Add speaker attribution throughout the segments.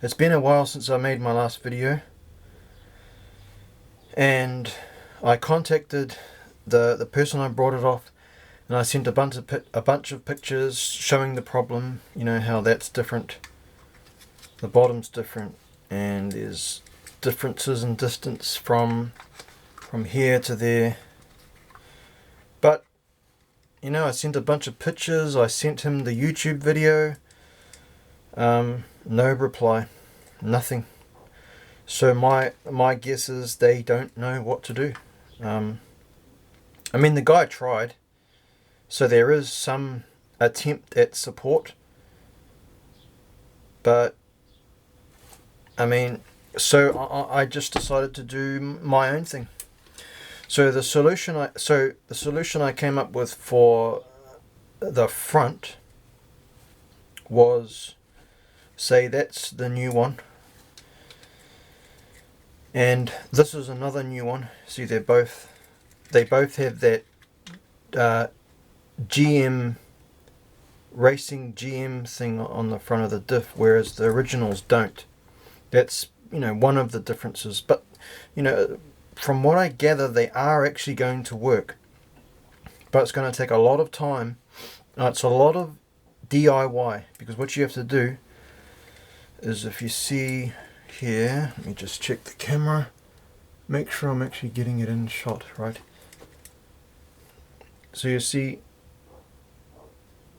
Speaker 1: It's been a while since I made my last video, and I contacted the person I brought it off, and I sent a bunch of pictures showing the problem. You know how that's different. The bottom's different, and there's differences in distance from here to there. But you know, I sent a bunch of pictures. I sent him the YouTube video. No reply, nothing. So my guess is they don't know what to do. I mean, the guy tried, so there is some attempt at support, but I mean, so I just decided to do my own thing. So the solution I came up with for the front was, say that's the new one, and this is another new one. See, they both have that GM racing GM thing on the front of the diff, whereas the originals don't. That's, you know, one of the differences. But you know, from what I gather, they are actually going to work, but it's going to take a lot of time. It's a lot of DIY, because what you have to do is, if you see here, let me just check the camera, make sure I'm actually getting it in shot right. So you see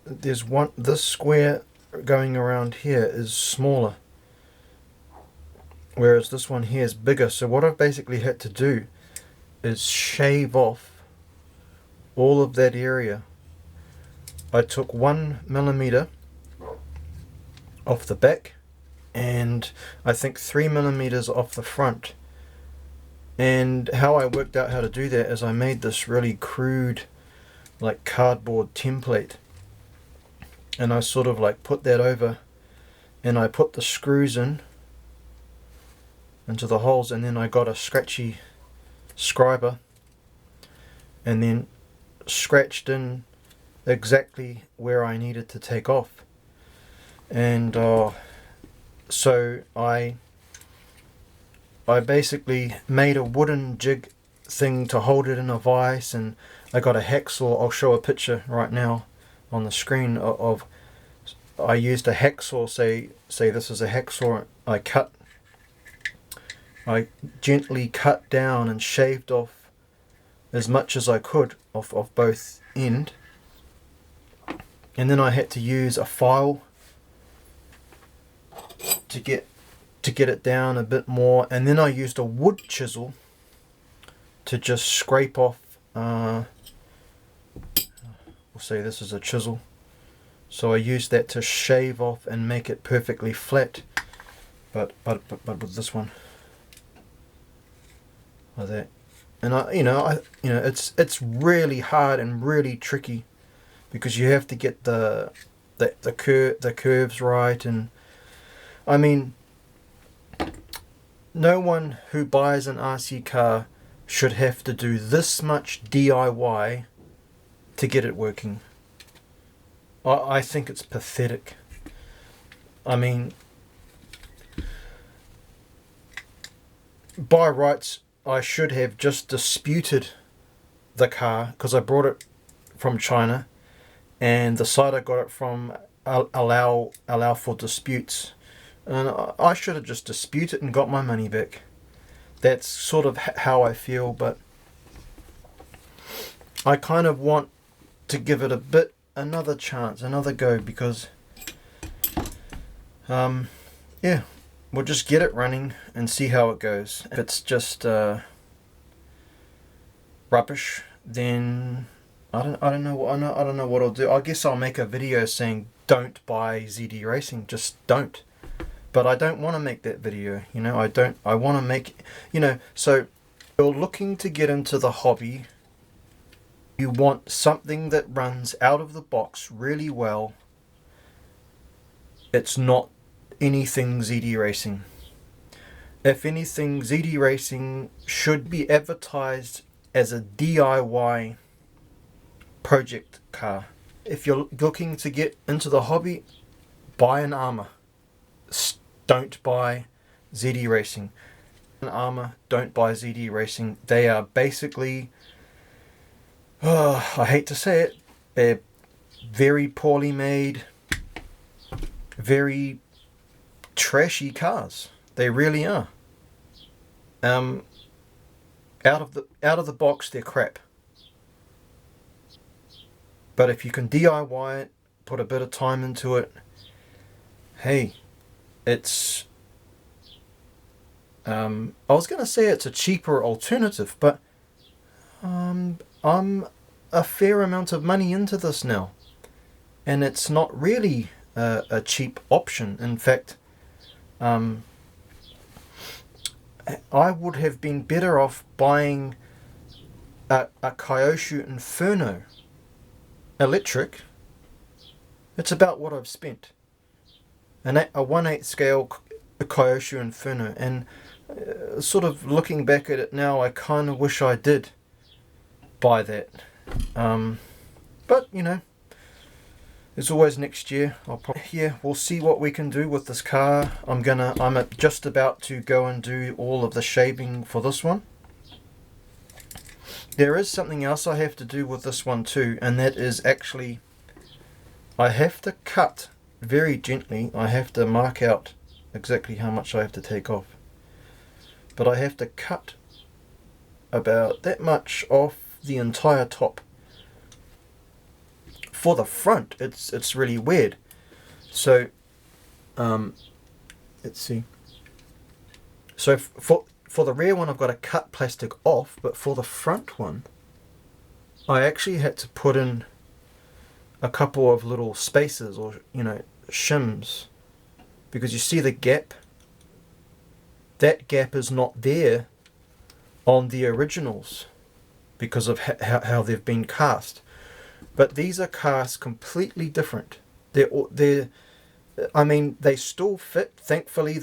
Speaker 1: there's this square going around here is smaller, whereas this one here is bigger. So what I've basically had to do is shave off all of that area. I took 1 millimeter off the back, and I think 3 millimeters off the front. And how I worked out how to do that is I made this really crude, like, cardboard template, and I sort of like put that over, and I put the screws into the holes, and then I got a scratchy scriber and then scratched in exactly where I needed to take off. And so I basically made a wooden jig thing to hold it in a vise, and I got a hacksaw. I'll show a picture right now on the screen of I used a hacksaw. Say this is a hacksaw. I gently cut down and shaved off as much as I could off both end, and then I had to use a file to get it down a bit more, and then I used a wood chisel to just scrape off. We'll say this is a chisel, so I used that to shave off and make it perfectly flat, but with this one like that. And it's really hard and really tricky, because you have to get the curves right. And I mean, no one who buys an RC car should have to do this much DIY to get it working. I think it's pathetic. I mean, by rights, I should have just disputed the car, because I brought it from China, and the site I got it from allow for disputes, and I should have just disputed and got my money back. That's sort of how I feel, but I kind of want to give it another chance, another go, because yeah, we'll just get it running and see how it goes. If it's just rubbish, then I don't know what I'll do. I guess I'll make a video saying don't buy ZD Racing, just don't. But I don't want to make that video, you know. I want to make, you know, so you're looking to get into the hobby. You want something that runs out of the box really well. It's not anything ZD Racing. If anything, ZD Racing should be advertised as a DIY project car. If you're looking to get into the hobby, buy an Armour. don't buy ZD Racing. Armour, don't buy ZD Racing. They are basically, I hate to say it, they're very poorly made, very trashy cars. They really are. Out of the box, they're crap. But if you can DIY it, put a bit of time into it, hey, it's I was going to say it's a cheaper alternative, but I'm a fair amount of money into this now, and it's not really a cheap option. In fact, I would have been better off buying a Kyosho Inferno electric. It's about what I've spent. A 1/8 scale Kyosho Inferno, and sort of looking back at it now, I kind of wish I did buy that. But you know, there's always next year. We'll see what we can do with this car. I'm just about to go and do all of the shaping for this one. There is something else I have to do with this one too, and that is actually I have to cut very gently. I have to mark out exactly how much I have to take off, but I have to cut about that much off the entire top. For the front, it's really weird. So let's see. So for the rear one, I've got to cut plastic off, but for the front one, I actually had to put in a couple of little spaces, or shims, because you see the gap. That gap is not there on the originals because of how they've been cast. But these are cast completely different. I mean, they still fit. Thankfully,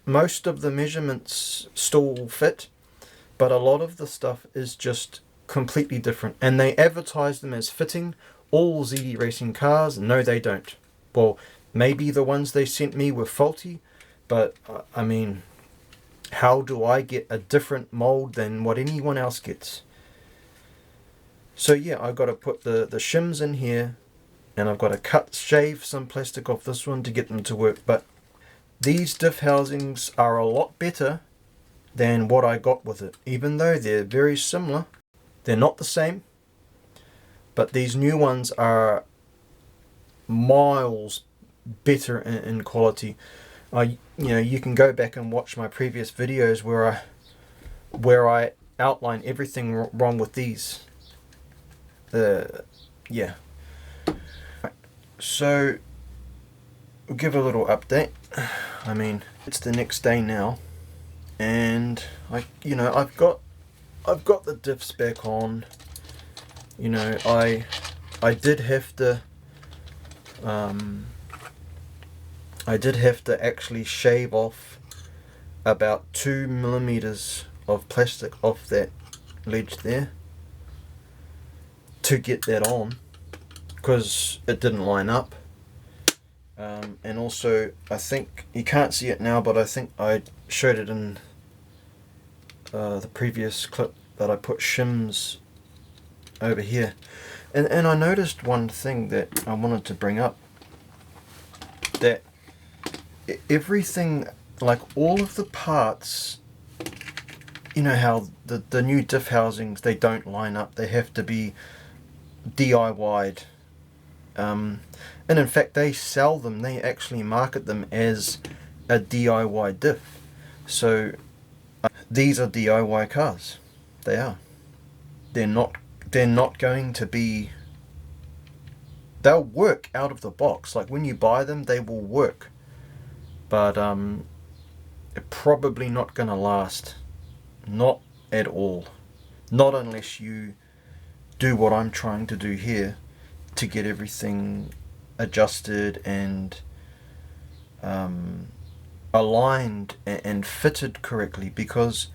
Speaker 1: most of the measurements still fit, but a lot of the stuff is just completely different. And they advertise them as fitting all ZD Racing cars. No, they don't. Well, maybe the ones they sent me were faulty, but I mean, how do I get a different mold than what anyone else gets? So yeah, I've got to put the shims in here, and I've got to shave some plastic off this one to get them to work. But these diff housings are a lot better than what I got with it. Even though they're very similar, they're not the same, but these new ones are miles better in quality. You can go back and watch my previous videos where I outline everything wrong with these. Yeah. So we'll give a little update. I mean, it's the next day now, and I've got the diffs back on. I did have to actually shave off about 2 millimeters of plastic off that ledge there to get that on, because it didn't line up. And also, I think you can't see it now, but I think I showed it in the previous clip that I put shims over here. And I noticed one thing that I wanted to bring up, that everything, like all of the parts, how the new diff housings, they don't line up. They have to be DIY'd. And in fact, they sell them, they actually market them as a DIY diff. So these are DIY cars. They are. They're not going to be, they'll work out of the box. Like when you buy them, they will work, but they're probably not going to last. Not at all. Not unless you do what I'm trying to do here, to get everything adjusted and aligned and fitted correctly, because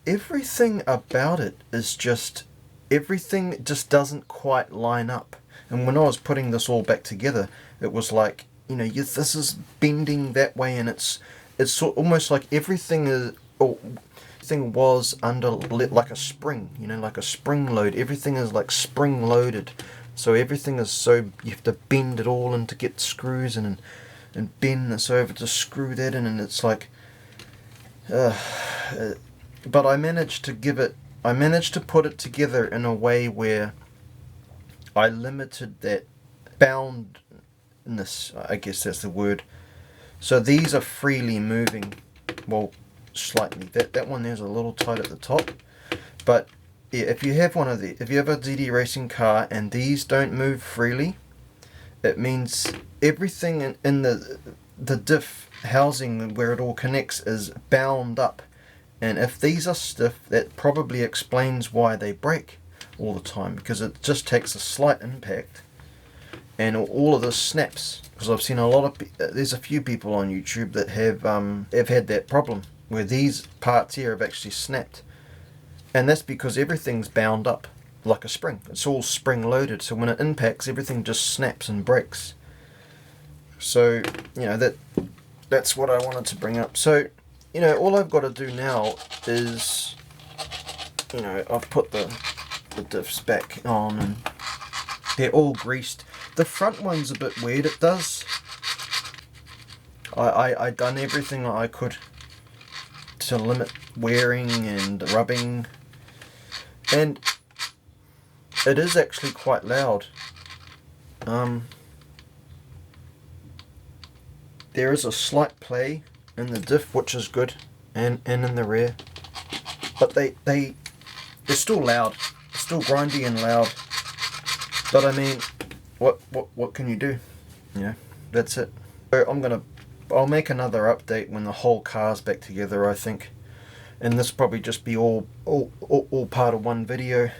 Speaker 1: everything about it is just, everything just doesn't quite line up. And when I was putting this all back together, it was like this is bending that way, and it's almost like everything is, or everything was under like a spring, like a spring load. Everything is like spring loaded, so everything is, so you have to bend it all in to get screws in, and bend this over to screw that in, and it's like, but I managed to put it together in a way where I limited that boundness, I guess that's the word. So these are freely moving, well, slightly. That one there's a little tight at the top, but yeah, if you have if you have a ZD racing car and these don't move freely, it means everything in the diff housing where it all connects is bound up. And if these are stiff, that probably explains why they break all the time, because it just takes a slight impact and all of this snaps. Because I've seen there's a few people on YouTube that have had that problem where these parts here have actually snapped, and that's because everything's bound up like a spring. It's all spring loaded, so when it impacts, everything just snaps and breaks. So that's what I wanted to bring up. So all I've got to do now is, I've put the diffs back on and they're all greased. The front one's a bit weird. It does. I done everything I could to limit wearing and rubbing, and it is actually quite loud. There is a slight play in the diff, which is good, and in the rear, but they're still loud, still grindy and loud. But I mean, what can you do? That's it. So I'll make another update when the whole car's back together, I think, and this will probably just be all part of one video.